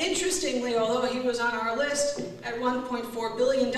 interestingly, although he was on our list at $1.4 billion in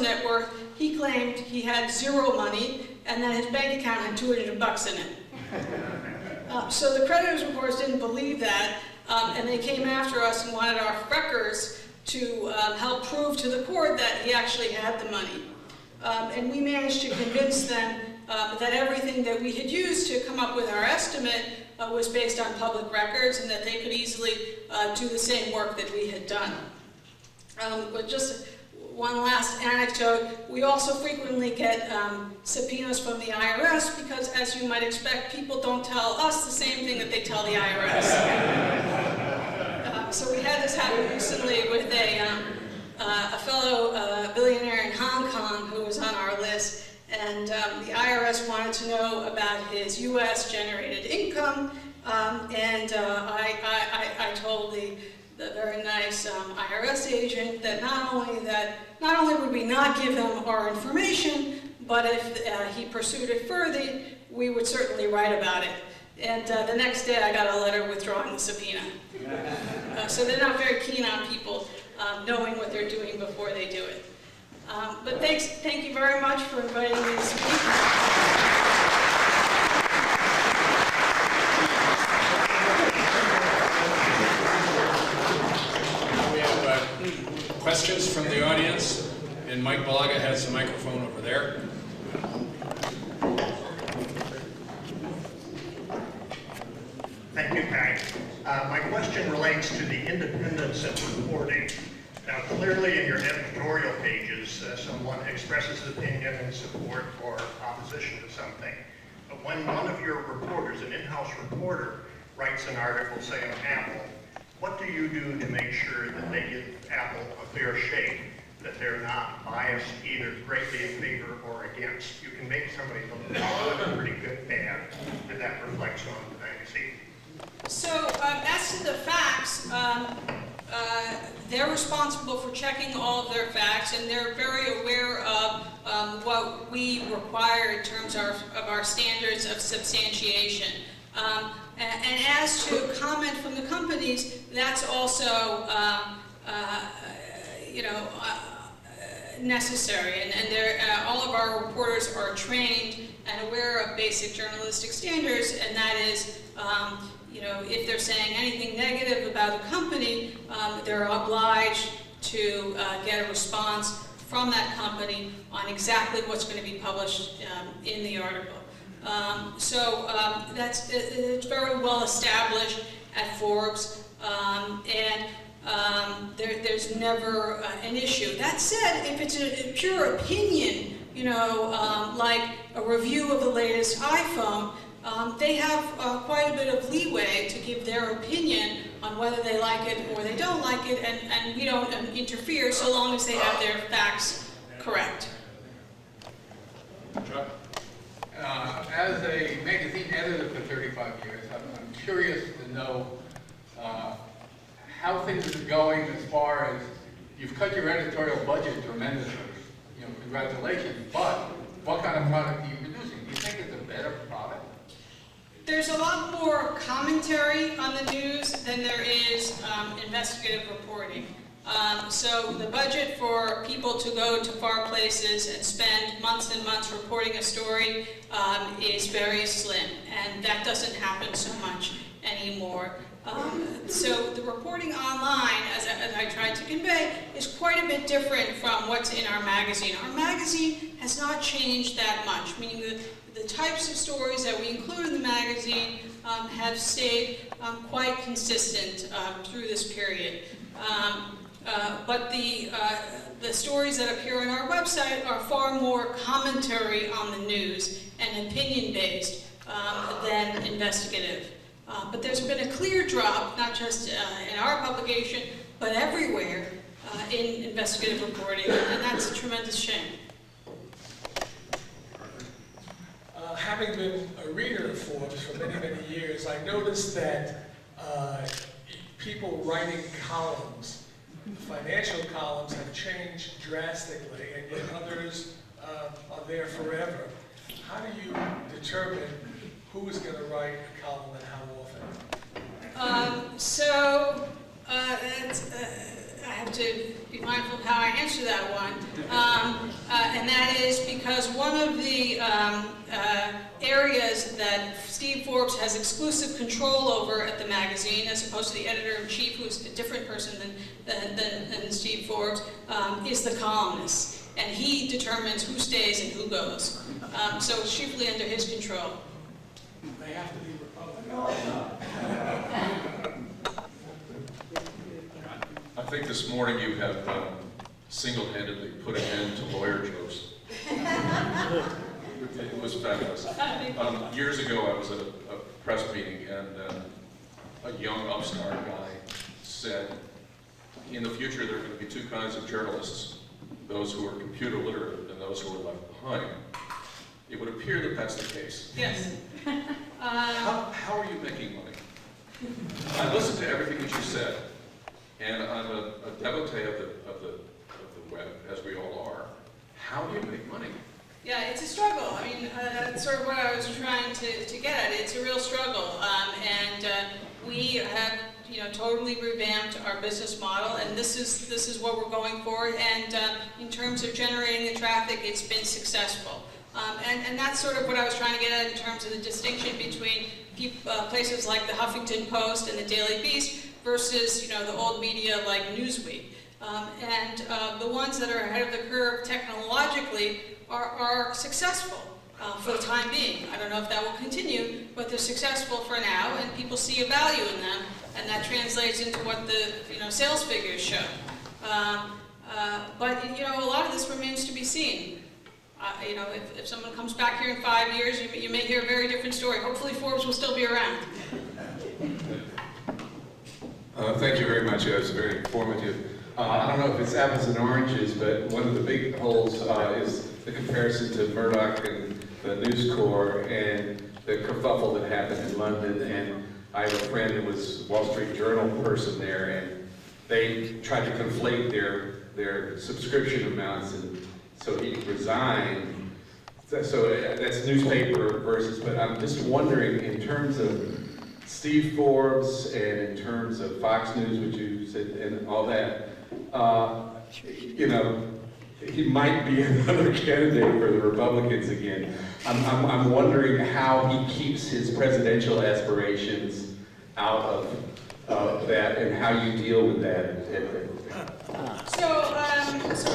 net worth, he claimed he had zero money and that his bank account had $200 in it. So the creditors, of course, didn't believe that, and they came after us and wanted our records to help prove to the court that he actually had the money. And we managed to convince them that everything that we had used to come up with our estimate was based on public records and that they could easily do the same work that we had done. But just one last anecdote, we also frequently get subpoenas from the IRS because, as you might expect, people don't tell us the same thing that they tell the IRS. So we had this happen recently with a fellow billionaire in Hong Kong who was on our list, and the IRS wanted to know about his U.S. generated income, and I told the very nice IRS agent that not only would we not give him our information, but if he pursued it further, we would certainly write about it. And the next day I got a letter withdrawing the subpoena. So they're not very keen on people knowing what they're doing before they do it. But thank you very much for inviting me to speak. We have questions from the audience, and Mike Balaga has the microphone over there. Thank you, Pat. My question relates to the independence of reporting. Now, clearly in your editorial pages, someone expresses an opinion in support or opposition to something. But when one of your reporters, an in-house reporter, writes an article, say on Apple, what do you do to make sure that they give Apple a fair shake, that they're not biased either greatly in favor or against? You can make somebody look pretty good, bad, and that reflects on the magazine. So as to the facts, they're responsible for checking all of their facts, and they're very aware of what we require in terms of our standards of substantiation. And as to comment from the companies, that's also necessary. And all of our reporters are trained and aware of basic journalistic standards, and that is, if they're saying anything negative about a company, they're obliged to get a response from that company on exactly what's going to be published in the article. It's very well established at Forbes, and there's never an issue. That said, if it's a pure opinion, like a review of the latest iPhone, they have quite a bit of leeway to give their opinion on whether they like it or they don't like it, and we don't interfere so long as they have their facts correct. Chuck? As a magazine editor for 35 years, I'm curious to know how things are going as far as you've cut your editorial budget tremendously. Congratulations, but what kind of product are you producing? Do you think it's a better product? There's a lot more commentary on the news than there is investigative reporting. So the budget for people to go to far places and spend months and months reporting a story is very slim, and that doesn't happen so much anymore. So the reporting online, as I tried to convey, is quite a bit different from what's in our magazine. Our magazine has not changed that much, meaning the types of stories that we include in the magazine have stayed quite consistent through this period. But the stories that appear on our website are far more commentary on the news and opinion-based than investigative. But there's been a clear drop, not just in our publication, but everywhere in investigative reporting, and that's a tremendous shame. Having been a reader of Forbes for many, many years, I noticed that people writing columns, financial columns, have changed drastically, and yet others are there forever. How do you determine who is going to write a column and how often? I have to be mindful of how I answer that one. And that is because one of the areas that Steve Forbes has exclusive control over at the magazine, as opposed to the editor-in-chief, who's a different person than Steve Forbes, is the columnists. And he determines who stays and who goes. So it's chiefly under his control. They have to be Republican. I think this morning you have single-handedly put an end to lawyer jokes. It was fabulous. Years ago, I was at a press meeting, and a young upstart guy said, in the future, there are going to be two kinds of journalists, those who are computer literate and those who are left behind. It would appear that that's the case. Yes. How are you making money? I listened to everything that you said, and I'm a devotee of the web, as we all are. How do you make money? Yeah, it's a struggle. I mean, that's sort of what I was trying to get at. It's a real struggle, and we have, totally revamped our business model, and this is what we're going for. And in terms of generating the traffic, it's been successful. And that's sort of what I was trying to get at in terms of the distinction between places like the Huffington Post and the Daily Beast versus, the old media like Newsweek. And the ones that are ahead of the curve technologically are successful for the time being. I don't know if that will continue, but they're successful for now, and people see a value in them, and that translates into what the sales figures show. But a lot of this remains to be seen. If someone comes back here in 5 years, you may hear a very different story. Hopefully Forbes will still be around. Thank you very much. It was very informative. I don't know if it's apples and oranges, but one of the big holes is the comparison to Murdoch and the News Corps and the kerfuffle that happened in London. And I have a friend who was a Wall Street Journal person there, and they tried to conflate their subscription amounts, and so he resigned. So that's newspaper versus, but I'm just wondering, in terms of Steve Forbes and in terms of Fox News, which you said, and all that, he might be another candidate for the Republicans again. I'm wondering how he keeps his presidential aspirations out of that, and how you deal with that. So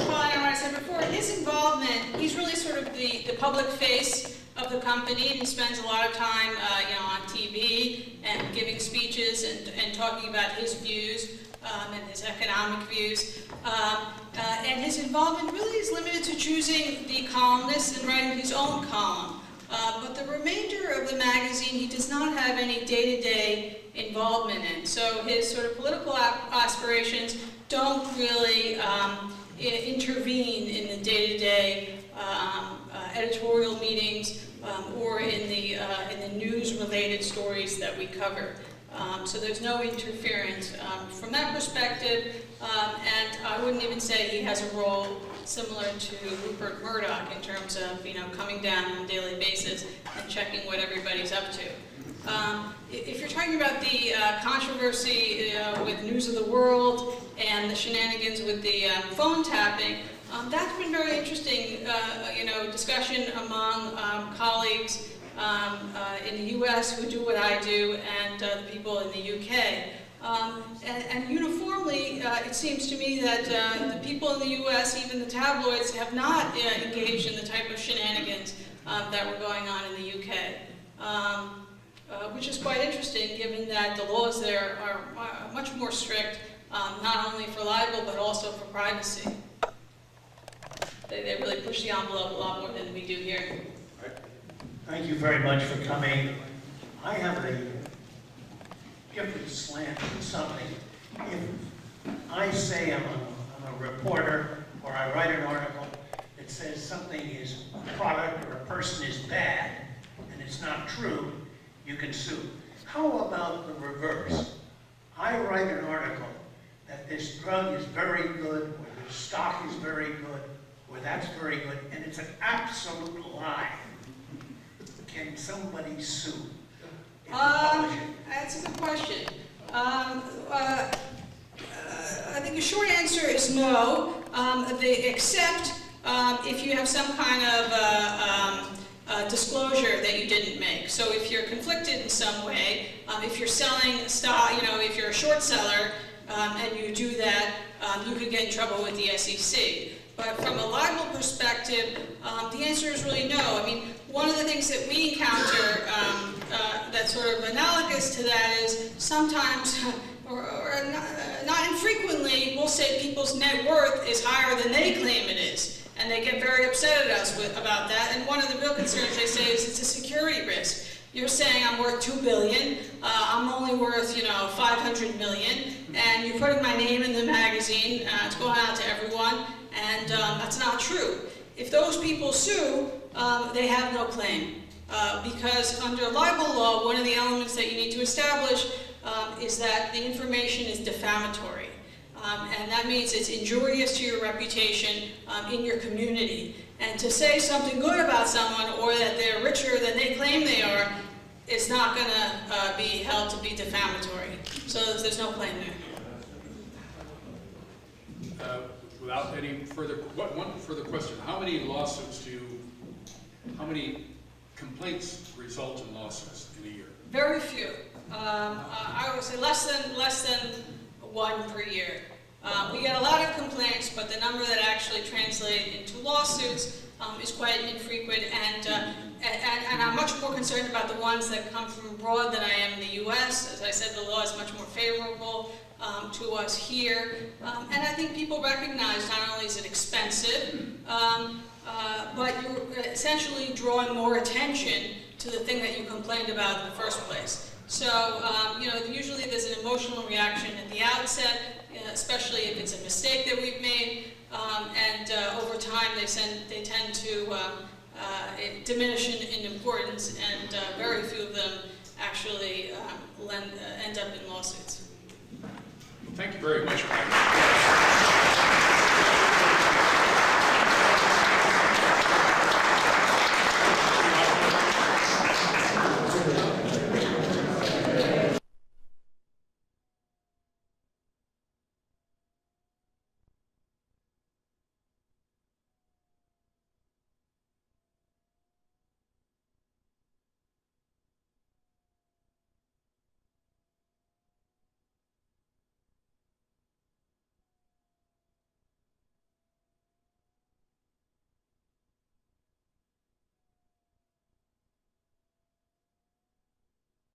following on what I said before, his involvement, he's really sort of the public face of the company, and he spends a lot of time, on TV and giving speeches and talking about his views and his economic views. And his involvement really is limited to choosing the columnists and writing his own column. But the remainder of the magazine, he does not have any day-to-day involvement in. So his sort of political aspirations don't really intervene in the day-to-day editorial meetings or in the news-related stories that we cover. So there's no interference from that perspective, and I wouldn't even say he has a role similar to Rupert Murdoch in terms of coming down on a daily basis and checking what everybody's up to. If you're talking about the controversy with News of the World and the shenanigans with the phone tapping, that's been very interesting, discussion among colleagues in the U.S. who do what I do and the people in the UK. And uniformly, it seems to me that the people in the U.S., even the tabloids, have not engaged in the type of shenanigans that were going on in the UK. Which is quite interesting, given that the laws there are much more strict, not only for libel, but also for privacy. They really push the envelope a lot more than we do here. Thank you very much for coming. I have a different slant on something. If I say I'm a reporter, or I write an article that says something is a product or a person is bad, and it's not true, you can sue. How about the reverse? I write an article that this drug is very good, or this stock is very good, or that's very good, and it's an absolute lie. Can somebody sue? If you publish it? That's a good question. the short answer is no, except if you have some kind of disclosure that you didn't make. So if you're conflicted in some way, if you're selling stock, if you're a short seller and you do that, you could get in trouble with the SEC. But from a libel perspective, the answer is really no. I mean, one of the things that we encounter that's sort of analogous to that is sometimes, or not infrequently, we'll say people's net worth is higher than they claim it is. And they get very upset at us about that. And one of the real concerns they say is it's a security risk. You're saying I'm worth $2 billion, I'm only worth, $500 million, and you're putting my name in the magazine, it's going out to everyone, and that's not true. If those people sue, they have no claim. Because under libel law, one of the elements that you need to establish is that the information is defamatory. And that means it's injurious to your reputation in your community. And to say something good about someone or that they're richer than they claim they are is not going to be held to be defamatory. So there's no claim there. Without any further, one further question. How many complaints result in lawsuits in a year? Very few. I would say less than one per year. We get a lot of complaints, but the number that actually translate into lawsuits is quite infrequent, and I'm much more concerned about the ones that come from abroad than I am in the U.S. As I said, the law is much more favorable to us here, and I think people recognize not only is it expensive, but you're essentially drawing more attention to the thing that you complained about in the first place. So, usually there's an emotional reaction at the outset, especially if it's a mistake that we've made, and over time they tend to diminish in importance, and very few of them actually end up in lawsuits. Thank you very much, Mike.